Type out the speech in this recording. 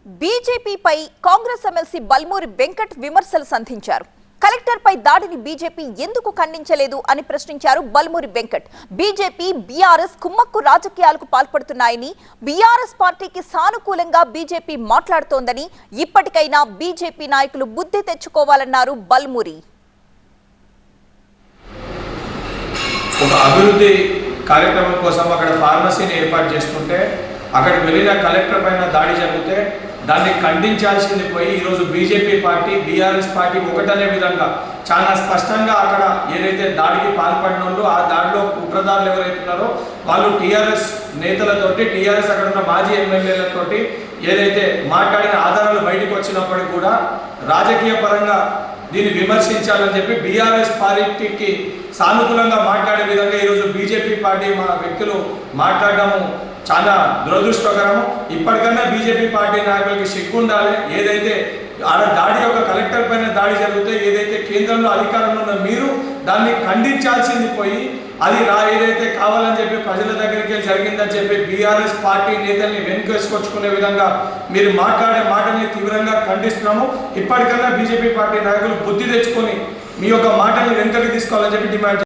బీజేపీపై Congress MLC Balmuri Venkat విమర్శలు సంధించారు. కలెక్టర్పై దాడిని బీజేపీ ఎందుకు ఖండించలేదు అని ప్రశ్నించారు బల్మూరి వెంకట్. బీజేపీ బీఆర్ఎస్ కుమ్మక్కు రాజకీయాలకు పాల్పడుతున్నాయని, బీఆర్ఎస్ పార్టీకి సానుకూలంగా బీజేపీ మాట్లాడుతోందని, ఇప్పటికైనా బీజేపీ నాయకులు బుద్ధి తెచ్చుకోవాలన్నారు బల్మూరి. ఒక అభివృద్ధి కార్యక్రమం కోసం అక్కడ ఫార్మసీని ఏర్పాటు చేసుకుంటే అక్కడికి వెళ్ళిన కలెక్టర్ పైన దాడి జరిగితే దాన్ని ఖండించాల్సింది పోయి ఈరోజు బీజేపీ పార్టీ బీఆర్ఎస్ పార్టీ ఒకటనే విధంగా చాలా స్పష్టంగా అక్కడ ఏదైతే దాడికి పాల్పడినోళ్ళు ఆ దాడిలో కుట్రదారులు ఎవరైతున్నారో వాళ్ళు టీఆర్ఎస్ నేతలతోటి టీఆర్ఎస్ అక్కడ ఉన్న మాజీ ఎమ్మెల్యేలతోటి ఏదైతే మాట్లాడిన ఆధారాలు బయటకు వచ్చినప్పటికీ కూడా రాజకీయ పరంగా దీన్ని విమర్శించాలని చెప్పి బీఆర్ఎస్ పార్టీకి సానుకూలంగా మాట్లాడే విధంగా ఈరోజు బీజేపీ పార్టీ మా వ్యక్తులు మాట్లాడడము చాలా దురదృష్టకరము. ఇప్పటికన్నా బీజేపీ పార్టీ నాయకులకి సిగ్గు ఉండాలి. ఏదైతే ఆడ దాడి ఒక కలెక్టర్ పైన దాడి జరిగితే ఏదైతే కేంద్రంలో అధికారంలో ఉన్న మీరు దాన్ని ఖండించాల్సింది పోయి అది ఏదైతే కావాలని చెప్పి ప్రజల దగ్గరికి జరిగిందని చెప్పి బీఆర్ఎస్ పార్టీ నేతల్ని వెనుకేసుకొచ్చుకునే విధంగా మీరు మాట్లాడే మాటల్ని తీవ్రంగా ఖండిస్తున్నాము. ఇప్పటికన్నా బీజేపీ పార్టీ నాయకులు బుద్ధి తెచ్చుకొని మీ యొక్క మాటల్ని వెనుకకి తీసుకోవాలని చెప్పి డిమాండ్